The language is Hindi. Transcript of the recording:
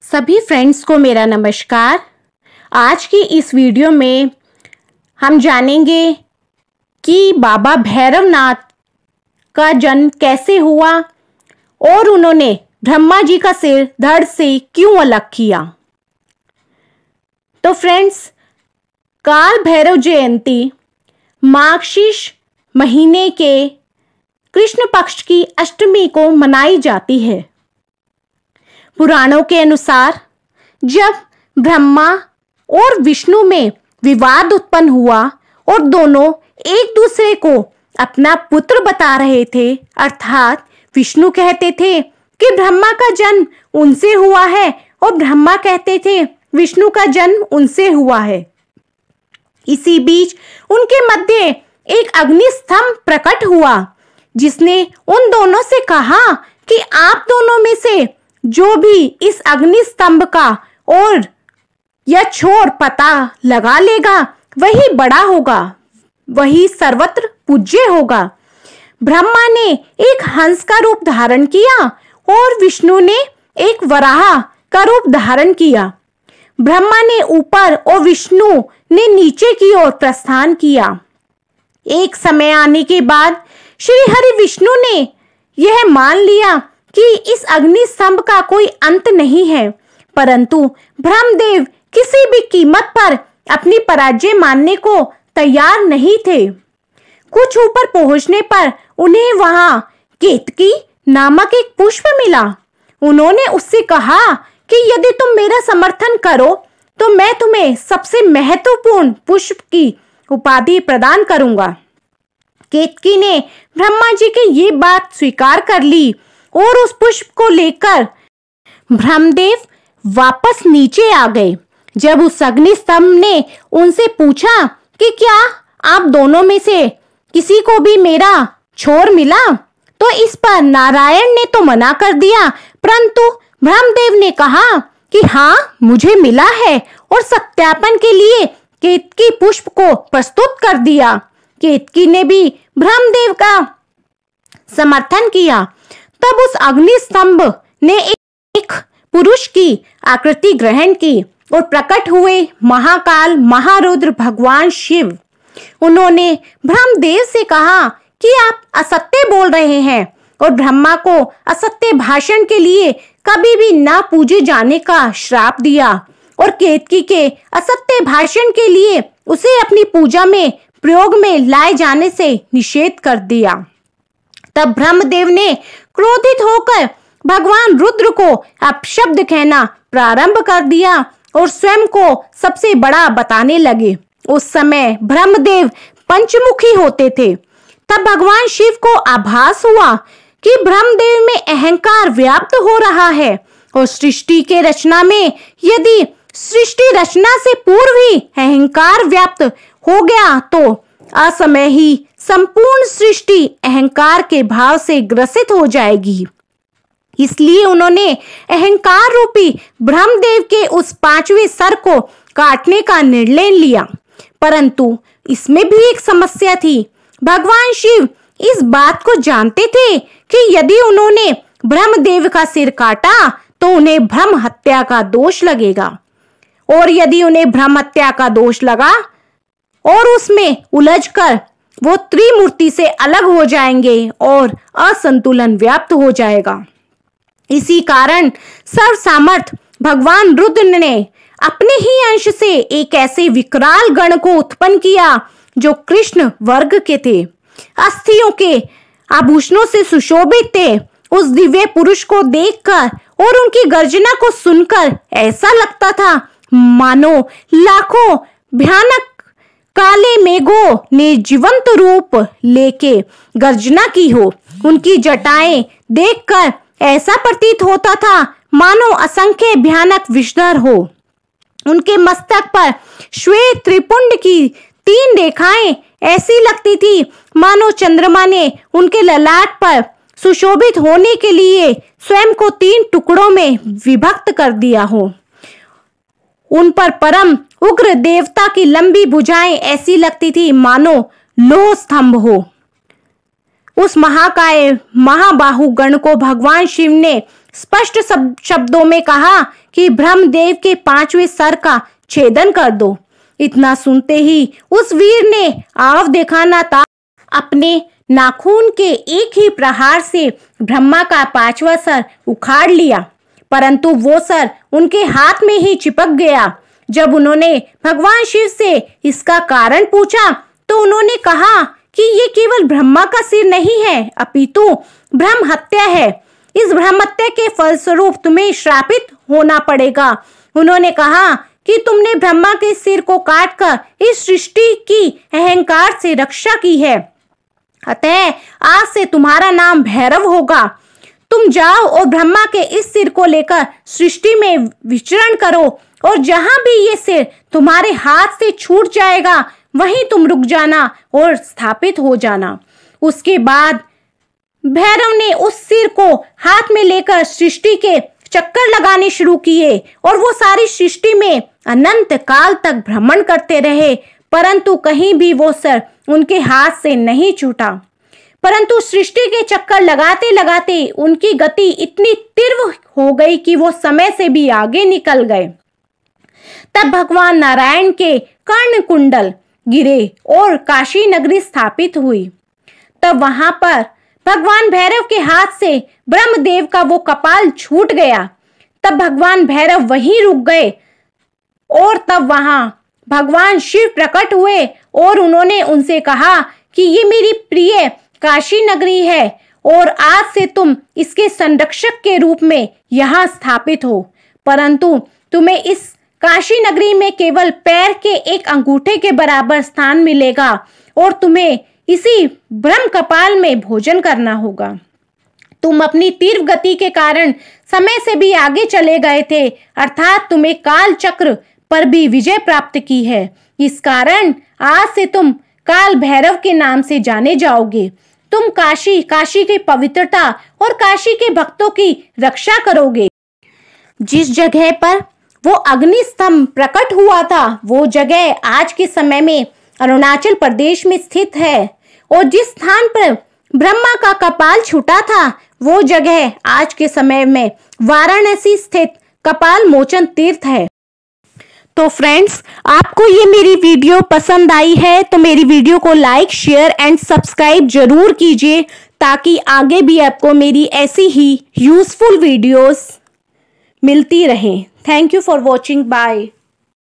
सभी फ्रेंड्स को मेरा नमस्कार। आज की इस वीडियो में हम जानेंगे कि बाबा भैरवनाथ का जन्म कैसे हुआ और उन्होंने ब्रह्मा जी का सिर धड़ से क्यों अलग किया। तो फ्रेंड्स, काल भैरव जयंती मार्गशीर्ष महीने के कृष्ण पक्ष की अष्टमी को मनाई जाती है। पुराणों के अनुसार जब ब्रह्मा और विष्णु में विवाद उत्पन्न हुआ और दोनों एक दूसरे को अपना पुत्र बता रहे थे, अर्थात विष्णु कहते थे कि ब्रह्मा का जन्म उनसे हुआ है और ब्रह्मा कहते थे विष्णु का जन्म उनसे हुआ है। इसी बीच उनके मध्य एक अग्नि स्तंभ प्रकट हुआ जिसने उन दोनों से कहा कि आप दोनों में से जो भी इस अग्नि स्तंभ का और या छोर पता लगा लेगा वही बड़ा होगा, वही सर्वत्र पूज्य होगा। ब्रह्मा ने एक हंस का रूप धारण किया और विष्णु ने एक वराह का रूप धारण किया। ब्रह्मा ने ऊपर और विष्णु ने नीचे की ओर प्रस्थान किया। एक समय आने के बाद श्री हरि विष्णु ने यह मान लिया कि इस अग्नि स्तंभ का कोई अंत नहीं है, परंतु ब्रह्मदेव किसी भी कीमत पर अपनी पराजय मानने को तैयार नहीं थे। कुछ ऊपर पहुंचने पर उन्हें वहां केतकी नामक एक पुष्प मिला। उन्होंने उससे कहा कि यदि तुम मेरा समर्थन करो तो मैं तुम्हें सबसे महत्वपूर्ण पुष्प की उपाधि प्रदान करूंगा। केतकी ने ब्रह्मा जी की ये बात स्वीकार कर ली और उस पुष्प को लेकर ब्रह्मदेव वापस नीचे आ गए। जब उस अग्नि स्तंभ ने उनसे पूछा कि क्या आप दोनों में से किसी को भी मेरा छोर मिला, तो इस पर नारायण ने तो मना कर दिया, परंतु ब्रह्मदेव ने कहा कि हाँ, मुझे मिला है और सत्यापन के लिए केतकी पुष्प को प्रस्तुत कर दिया। केतकी ने भी ब्रह्मदेव का समर्थन किया। तब उस अग्नि स्तंभ ने एक पुरुष की आकृति ग्रहण की और प्रकट हुए महाकाल महारुद्र भगवान शिव। उन्होंने ब्रह्मदेव से कहा कि आप असत्य बोल रहे हैं और ब्रह्मा को असत्य भाषण के लिए कभी भी ना पूजे जाने का श्राप दिया और केतकी के असत्य भाषण के लिए उसे अपनी पूजा में प्रयोग में लाए जाने से निषेध कर दिया। तब ब्रह्मदेव ने क्रोधित होकर भगवान रुद्र को अपशब्द कहना प्रारंभ कर दिया और स्वयं को सबसे बड़ा बताने लगे। उस समय ब्रह्मदेव पंचमुखी होते थे। तब भगवान शिव को आभास हुआ कि ब्रह्मदेव में अहंकार व्याप्त हो रहा है और सृष्टि के रचना में यदि सृष्टि रचना से पूर्व ही अहंकार व्याप्त हो गया तो असमय ही संपूर्ण सृष्टि अहंकार के भाव से ग्रसित हो जाएगी। इसलिए उन्होंने अहंकार रूपी ब्रह्मदेव के उस पांचवें सर को काटने का निर्णय लिया। परंतु इसमें भी एक समस्या थी। भगवान शिव इस बात को जानते थे कि यदि उन्होंने ब्रह्मदेव का सिर काटा तो उन्हें ब्रह्म हत्या का दोष लगेगा, और यदि उन्हें ब्रह्म हत्या का दोष लगा और उसमें उलझकर वो त्रिमूर्ति से अलग हो जाएंगे और असंतुलन व्याप्त हो जाएगा। इसी कारण सर्व सामर्थ भगवान रुद्र ने अपने ही अंश से एक ऐसे विकराल गण को उत्पन्न किया जो कृष्ण वर्ग के थे, अस्थियों के आभूषणों से सुशोभित थे। उस दिव्य पुरुष को देखकर और उनकी गर्जना को सुनकर ऐसा लगता था मानो लाखों भयानक काले मेघों ने जीवंत रूप लेके गर्जना की हो। उनकी जटाएं देखकर ऐसा प्रतीत होता था मानो असंख्य भयानक विषधर हो। उनके मस्तक पर श्वेत त्रिपुंड की 3 रेखाएं ऐसी लगती थी मानो चंद्रमा ने उनके ललाट पर सुशोभित होने के लिए स्वयं को 3 टुकड़ों में विभक्त कर दिया हो। उन पर परम उग्र देवता की लंबी भुजाएं ऐसी लगती थी मानो लोह स्तंभ हो। उस महाकाय महाबाहु गण को भगवान शिव ने स्पष्ट शब्दों में कहा कि ब्रह्मदेव के 5वें सर का छेदन कर दो। इतना सुनते ही उस वीर ने आव दिखाना था अपने नाखून के एक ही प्रहार से ब्रह्मा का 5वां सर उखाड़ लिया, परंतु वो सर उनके हाथ में ही चिपक गया। जब उन्होंने भगवान शिव से इसका कारण पूछा तो उन्होंने कहा कि ये केवल ब्रह्मा का सिर नहीं है, अपितु ब्रह्म हत्या है। इस ब्रह्म हत्या के फलस्वरूप तुम्हें श्रापित होना पड़ेगा। उन्होंने कहा कि तुमने ब्रह्मा के सिर को काटकर इस सृष्टि की अहंकार से रक्षा की है, अतः आज से तुम्हारा नाम भैरव होगा। तुम जाओ और ब्रह्मा के इस सिर को लेकर सृष्टि में विचरण करो, और जहां भी ये सिर तुम्हारे हाथ से छूट जाएगा वहीं तुम रुक जाना और स्थापित हो जाना। उसके बाद भैरव ने उस सिर को हाथ में लेकर सृष्टि के चक्कर लगाने शुरू किए और वो सारी सृष्टि में अनंत काल तक भ्रमण करते रहे, परंतु कहीं भी वो सिर उनके हाथ से नहीं छूटा। परंतु सृष्टि के चक्कर लगाते लगाते उनकी गति इतनी तीव्र हो गई कि वो समय से भी आगे निकल गए। तब भगवान नारायण के कर्ण कुंडल गिरे और काशी नगरी स्थापित हुई। तब वहां पर भगवान भैरव के हाथ से ब्रह्मदेव का वो कपाल छूट गया। तब भगवान भैरव वहीं रुक गए और तब वहां भगवान शिव प्रकट हुए और उन्होंने उनसे कहा कि ये मेरी प्रिय काशी नगरी है और आज से तुम इसके संरक्षक के रूप में यहाँ स्थापित हो, परंतु तुम्हें इस काशी नगरी में केवल पैर के एक अंगूठे के बराबर स्थान मिलेगा और तुम्हें इसी ब्रह्म कपाल में भोजन करना होगा। तुम अपनी तीव्र गति के कारण समय से भी आगे चले गए थे, अर्थात तुम्हें काल चक्र पर भी विजय प्राप्त की है। इस कारण आज से तुम काल भैरव के नाम से जाने जाओगे। तुम काशी की पवित्रता और काशी के भक्तों की रक्षा करोगे। जिस जगह पर वो अग्नि स्तंभ प्रकट हुआ था वो जगह आज के समय में अरुणाचल प्रदेश में स्थित है, और जिस स्थान पर ब्रह्मा का कपाल छूटा था वो जगह आज के समय में वाराणसी स्थित कपाल मोचन तीर्थ है। तो फ्रेंड्स, आपको ये मेरी वीडियो पसंद आई है तो मेरी वीडियो को लाइक, शेयर एंड सब्सक्राइब जरूर कीजिए, ताकि आगे भी आपको मेरी ऐसी ही यूजफुल वीडियोस मिलती रहें। Thank you for watching. Bye.